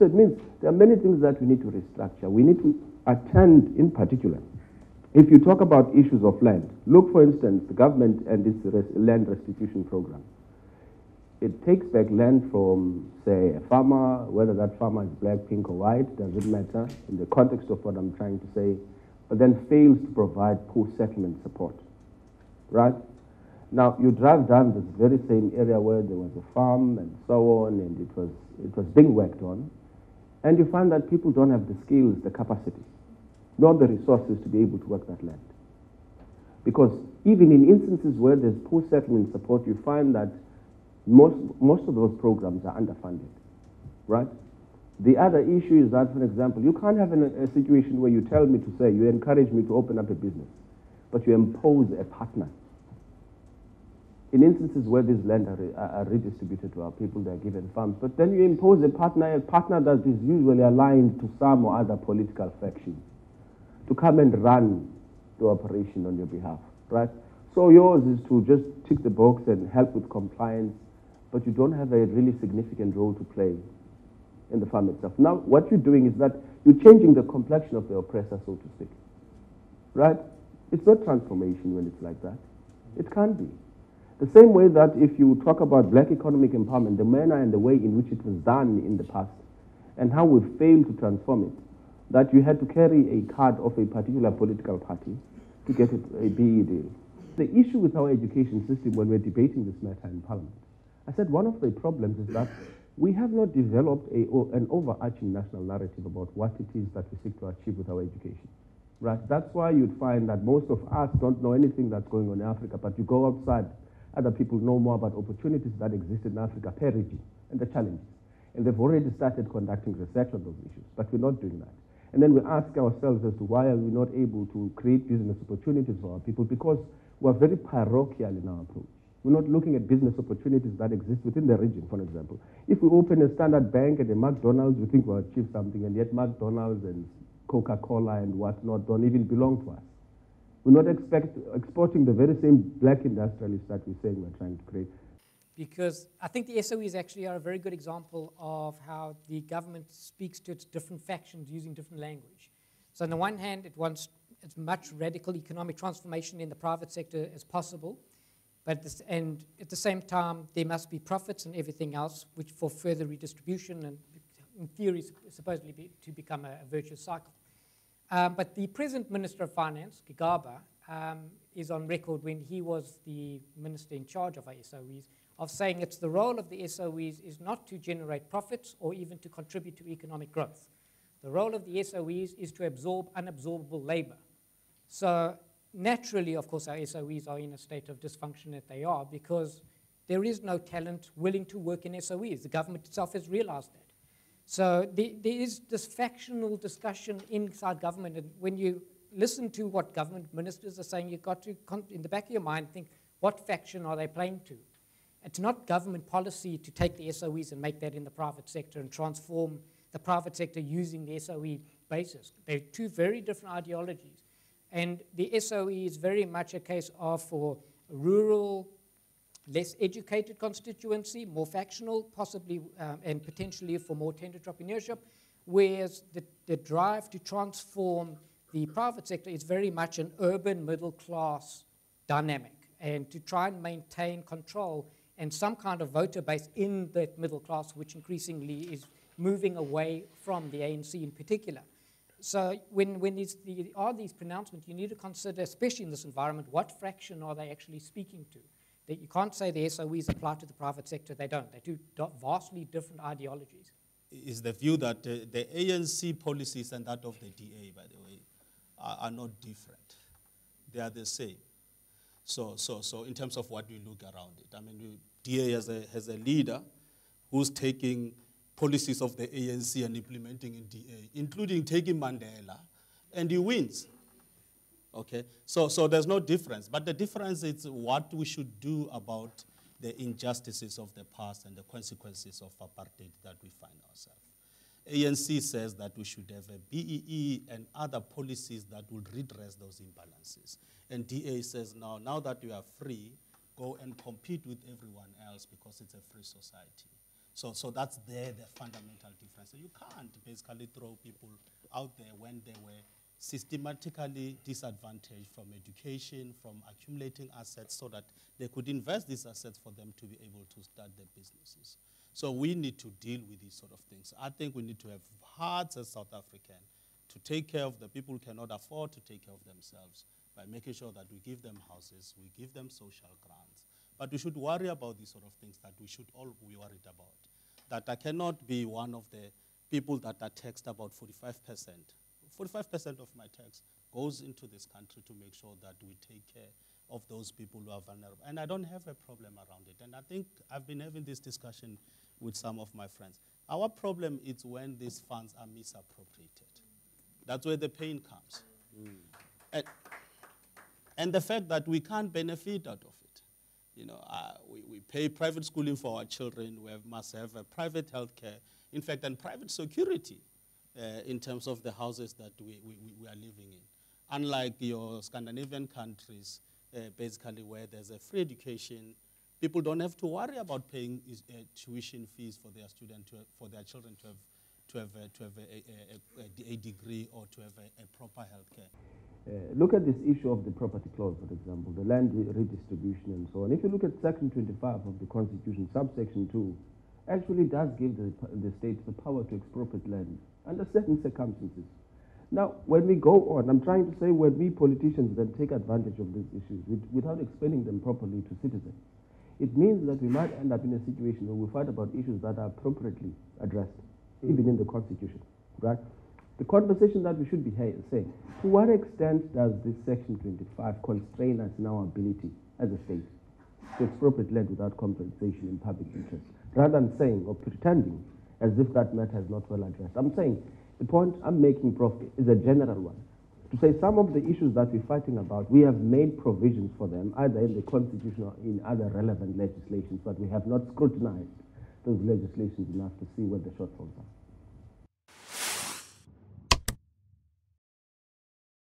So it means there are many things that we need to restructure. We need to attend, in particular, if you talk about issues of land, look, for instance, the government and its land restitution program. It takes back land from, say, a farmer, whether that farmer is black, pink, or white, doesn't matter in the context of what I'm trying to say, but then fails to provide post-settlement support, right? Now, you drive down this very same area where there was a farm and so on, and it was being worked on, and you find that people don't have the skills, the capacity, nor the resources to be able to work that land. Because even in instances where there's post-settlement support, you find that most of those programs are underfunded, right? The other issue is that, for example, you can't have a situation where you tell me to say, you encourage me to open up a business, but you impose a partner. In instances where these land are redistributed to our people, they're given farms, but then you impose a partner that is usually aligned to some or other political faction to come and run the operation on your behalf, right? So yours is to just tick the box and help with compliance, but you don't have a really significant role to play in the farm itself. Now, what you're doing is that you're changing the complexion of the oppressor, so to speak, right? It's not transformation when it's like that. It can't be. The same way that if you talk about black economic empowerment, the manner and the way in which it was done in the past, and how we failed to transform it, that you had to carry a card of a particular political party to get a BE deal. The issue with our education system when we're debating this matter in Parliament, I said one of the problems is that we have not developed an overarching national narrative about what it is that we seek to achieve with our education. Right? That's why you'd find that most of us don't know anything that's going on in Africa, but you go outside, other people know more about opportunities that exist in Africa per region and the challenges. And they've already started conducting research on those issues, but we're not doing that. And then we ask ourselves as to why are we not able to create business opportunities for our people, because we're very parochial in our approach. We're not looking at business opportunities that exist within the region, for example. If we open a Standard Bank and a McDonald's, we think we'll achieve something, and yet McDonald's and Coca-Cola and whatnot don't even belong to us. We're not exporting the very same black industrialists that we're saying we're trying to create. Because I think the SOEs actually are a very good example of how the government speaks to its different factions using different language. So on the one hand, it wants as much radical economic transformation in the private sector as possible, but at the same time, there must be profits and everything else, which for further redistribution and in theory supposedly to become a virtuous cycle. But the present Minister of Finance, Gigaba, is on record when he was the minister in charge of our SOEs of saying it's the role of the SOEs is not to generate profits or even to contribute to economic growth. The role of the SOEs is to absorb unabsorbable labor. So naturally, of course, our SOEs are in a state of dysfunction that they are because there is no talent willing to work in SOEs. The government itself has realized that. So there is this factional discussion inside government, and when you listen to what government ministers are saying, you've got to, in the back of your mind, think, what faction are they playing to? It's not government policy to take the SOEs and make that in the private sector and transform the private sector using the SOE basis. They're two very different ideologies. And the SOE is very much a case of for rural, less educated constituency, more factional, possibly, and potentially for more tender entrepreneurship, whereas the drive to transform the private sector is very much an urban middle class dynamic, and to try and maintain control and some kind of voter base in that middle class, which increasingly is moving away from the ANC in particular. So when there are these pronouncements, you need to consider, especially in this environment, what fraction are they actually speaking to? That you can't say the SOEs apply to the private sector. They don't. They're two vastly different ideologies. Is the view that the ANC policies and that of the DA, by the way, are not different. They are the same. So in terms of what we look around it, I mean, DA has a leader who's taking policies of the ANC and implementing in DA, including taking Mandela, and he wins. Okay, so there's no difference, but the difference is what we should do about the injustices of the past and the consequences of apartheid that we find ourselves. ANC says that we should have a BEE and other policies that will redress those imbalances. And DA says, now that you are free, go and compete with everyone else because it's a free society. So that's the fundamental difference. So you can't basically throw people out there when they were systematically disadvantaged from education, from accumulating assets, so that they could invest these assets for them to be able to start their businesses. So we need to deal with these sort of things. I think we need to have hearts as South African to take care of the people who cannot afford to take care of themselves by making sure that we give them houses, we give them social grants. But we should worry about these sort of things that we should all be worried about. That I cannot be one of the people that are taxed about 45%. 45% of my tax goes into this country to make sure that we take care of those people who are vulnerable. And I don't have a problem around it. And I think I've been having this discussion with some of my friends. Our problem is when these funds are misappropriated. That's where the pain comes. And the fact that we can't benefit out of it. You know, we pay private schooling for our children. We must have a private health care, in fact, and private security in terms of the houses that we are living in. Unlike your Scandinavian countries, basically where there's a free education, people don't have to worry about paying tuition fees for their for their children to have a degree or to have a proper health care. Look at this issue of the property clause, for example, the land redistribution and so on. If you look at Section 25 of the Constitution, subsection 2, actually does give the states the power to expropriate land under certain circumstances. Now, when we go on, I'm trying to say when we politicians then take advantage of these issues without explaining them properly to citizens, it means that we might end up in a situation where we fight about issues that are appropriately addressed, even in the Constitution, right? The conversation that we should be saying, to what extent does this Section 25 constrain us in our ability as a state to expropriate land without compensation in public interest, rather than saying or pretending as if that matter is not well addressed? I'm saying the point I'm making, Prof, is a general one. To say some of the issues that we're fighting about, we have made provisions for them, either in the Constitution or in other relevant legislations, but we have not scrutinized those legislations enough to see where the shortfalls are.